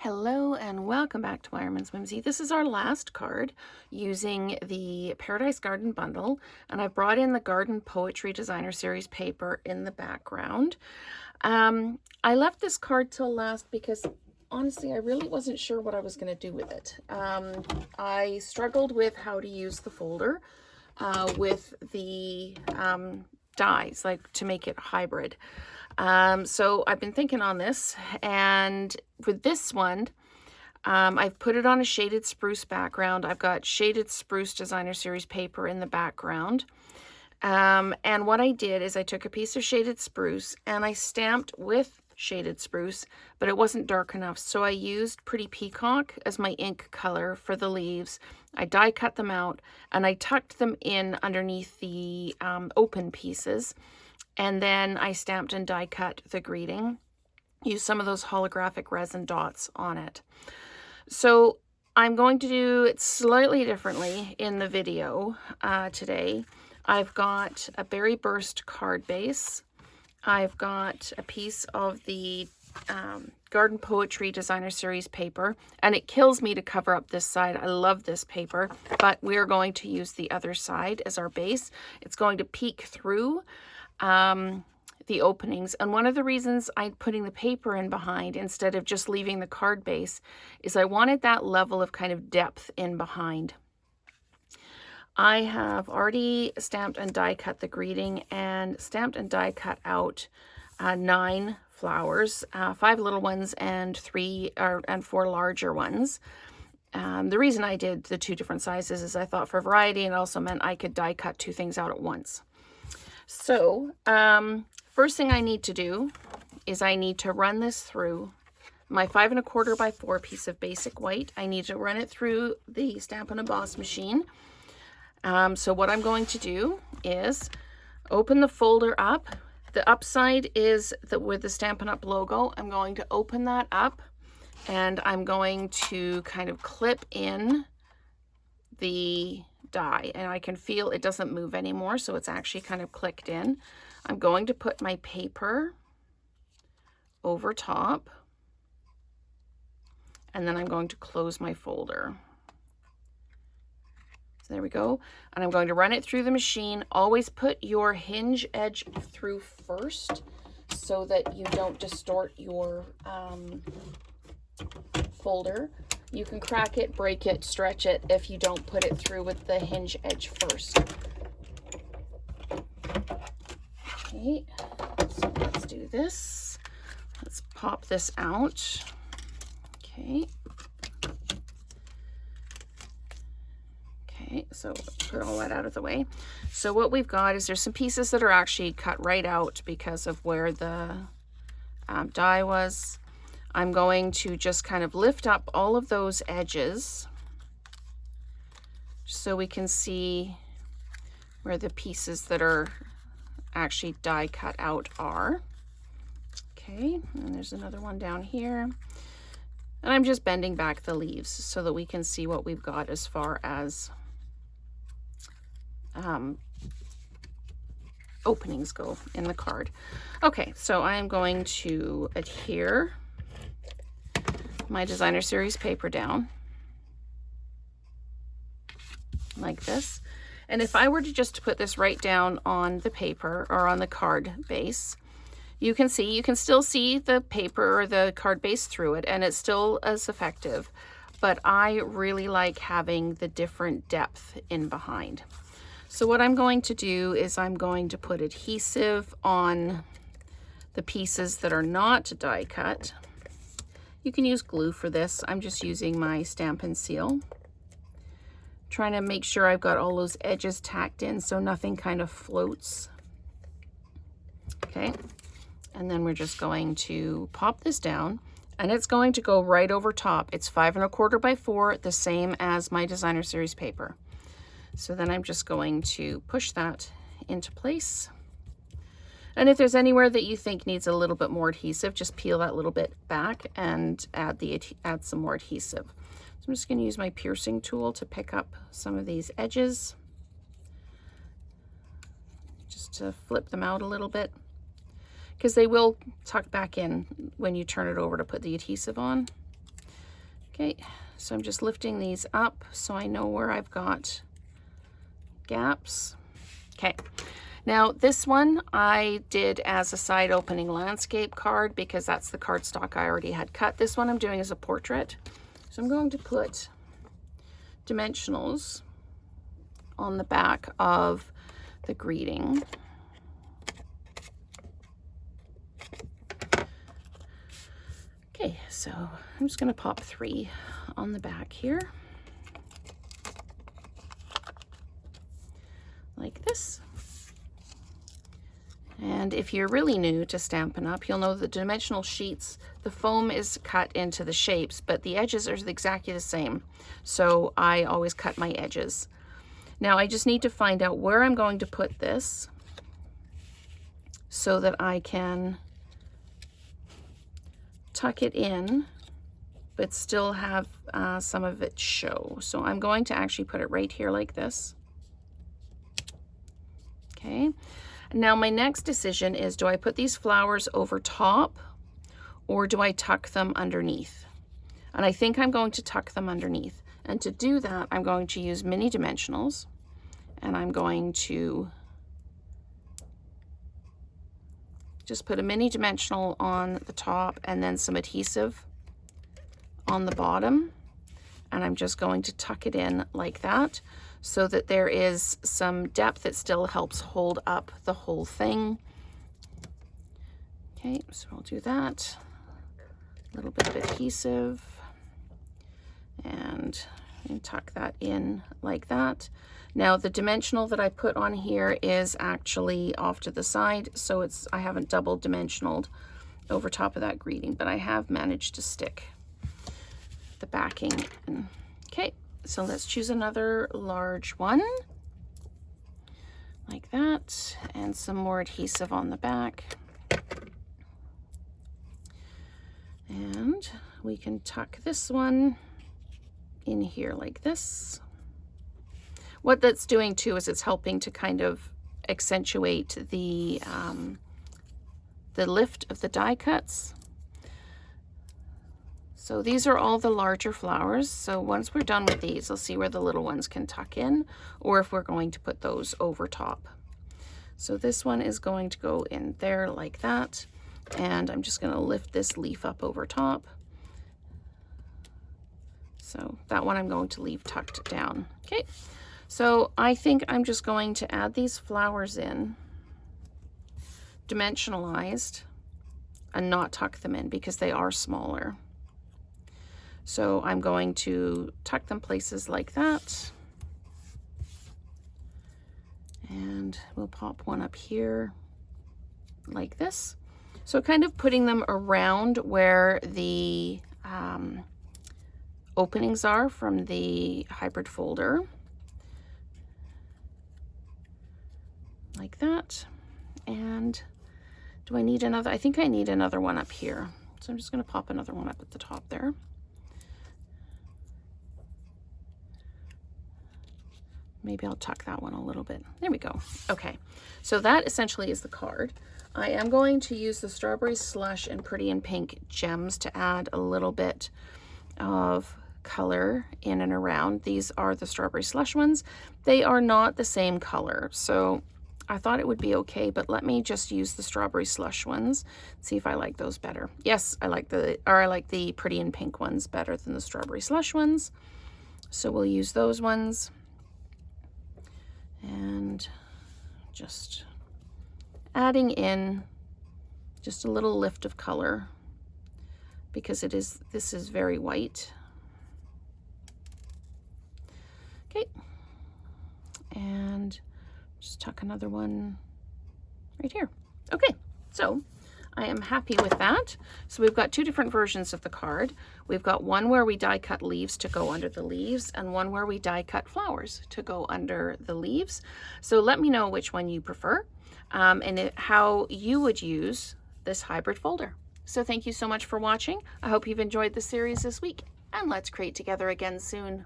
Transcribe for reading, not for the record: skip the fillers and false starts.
Hello and welcome back to Wireman's Whimsy. This is our last card using the Paradise Garden bundle, and I've brought in the Garden Poetry Designer Series paper in the background. I left this card till last because honestly I really wasn't sure what I was going to do with it. I struggled with how to use the folder with the dies, like to make it hybrid. So I've been thinking on this, and with this one, I've put it on a shaded spruce background. I've got shaded spruce designer series paper in the background. And what I did is I took a piece of shaded spruce and I stamped with shaded spruce, but it wasn't dark enough. So I used Pretty Peacock as my ink color for the leaves. I die cut them out and I tucked them in underneath the open pieces. And then I stamped and die cut the greeting. Used some of those holographic resin dots on it. So I'm going to do it slightly differently in the video today. I've got a berry burst card base. I've got a piece of the Garden Poetry Designer Series paper, and it kills me to cover up this side. I love this paper, but we're going to use the other side as our base. It's going to peek through the openings, and one of the reasons I'm putting the paper in behind instead of just leaving the card base is I wanted that level of kind of depth in behind. I have already stamped and die cut the greeting and stamped and die cut out 9 flowers, 5 little ones and 4 larger ones. The reason I did the 2 different sizes is I thought for variety, and also meant I could die cut 2 things out at once. So first thing I need to do is I need to run this through my 5 1/4 by 4 piece of basic white. I need to run it through the Stampin' Emboss machine. So what I'm going to do is open the folder up. The upside is with the Stampin' Up logo. I'm going to open that up and I'm going to kind of clip in the die, and I can feel it doesn't move anymore, so it's actually kind of clicked in. I'm going to put my paper over top, and then I'm going to close my folder. So there we go, and I'm going to run it through the machine. Always put your hinge edge through first so that you don't distort your folder. You can crack it, break it, stretch it if you don't put it through with the hinge edge first. Okay, so let's do this. Let's pop this out. Okay. Okay, so put all that out of the way. So what we've got is there's some pieces that are actually cut right out because of where the die was. I'm going to just kind of lift up all of those edges so we can see where the pieces that are actually die cut out are. Okay, and there's another one down here. And I'm just bending back the leaves so that we can see what we've got as far as openings go in the card. Okay, so I'm going to adhere my designer series paper down like this. And if I were to just put this right down on the paper or on the card base, you can still see the paper or the card base through it, and it's still as effective. But I really like having the different depth in behind. So what I'm going to do is I'm going to put adhesive on the pieces that are not die cut. You can use glue for this. I'm just using my Stampin' seal. Trying to make sure I've got all those edges tacked in so nothing kind of floats. Okay, and then we're just going to pop this down, and it's going to go right over top. It's 5 1/4 by 4, the same as my designer series paper. So then I'm just going to push that into place. And if there's anywhere that you think needs a little bit more adhesive, just peel that little bit back and add some more adhesive. So I'm just going to use my piercing tool to pick up some of these edges, just to flip them out a little bit, because they will tuck back in when you turn it over to put the adhesive on. Okay, so I'm just lifting these up so I know where I've got gaps. Okay, now this one I did as a side opening landscape card because that's the cardstock I already had cut. This one I'm doing as a portrait. So I'm going to put dimensionals on the back of the greeting. Okay, so I'm just going to pop 3 on the back here, like this. And if you're really new to Stampin' Up, you'll know the dimensional sheets, the foam is cut into the shapes, but the edges are exactly the same. So I always cut my edges. Now I just need to find out where I'm going to put this so that I can tuck it in, but still have some of it show. So I'm going to actually put it right here like this. Okay. Now my next decision is, do I put these flowers over top or do I tuck them underneath? And I think I'm going to tuck them underneath. And to do that, I'm going to use mini dimensionals, and I'm going to just put a mini dimensional on the top and then some adhesive on the bottom. And I'm just going to tuck it in like that so that there is some depth that still helps hold up the whole thing. Okay, so I'll do that. A little bit of adhesive and tuck that in like that. Now the dimensional that I put on here is actually off to the side, so I haven't double dimensionaled over top of that greeting, but I have managed to stick the backing in. Okay, so let's choose another large one like that, and some more adhesive on the back. And we can tuck this one in here like this. What that's doing too is it's helping to kind of accentuate the lift of the die cuts. So these are all the larger flowers. So once we're done with these, we'll see where the little ones can tuck in, or if we're going to put those over top. So this one is going to go in there like that. And I'm just going to lift this leaf up over top. So that one I'm going to leave tucked down. Okay, so I think I'm just going to add these flowers in, dimensionalized, and not tuck them in because they are smaller. So I'm going to tuck them places like that. And we'll pop one up here like this. So kind of putting them around where the openings are from the hybrid folder. Like that. And do I need another? I think I need another one up here. So I'm just going to pop another one up at the top there. Maybe I'll tuck that one a little bit. There we go. Okay, so that essentially is the card. I am going to use the Strawberry Slush and Pretty in Pink gems to add a little bit of color in and around. These are the Strawberry Slush ones. They are not the same color, so I thought it would be okay, but let me just use the Strawberry Slush ones, see if I like those better. Yes, I like the Pretty in Pink ones better than the Strawberry Slush ones. So we'll use those ones. And just adding in just a little lift of color because this is very white. Okay, and just tuck another one right here. Okay, so I am happy with that. So we've got two different versions of the card. We've got one where we die cut leaves to go under the leaves, and one where we die cut flowers to go under the leaves. So let me know which one you prefer and how you would use this hybrid folder. So thank you so much for watching. I hope you've enjoyed the series this week, and let's create together again soon.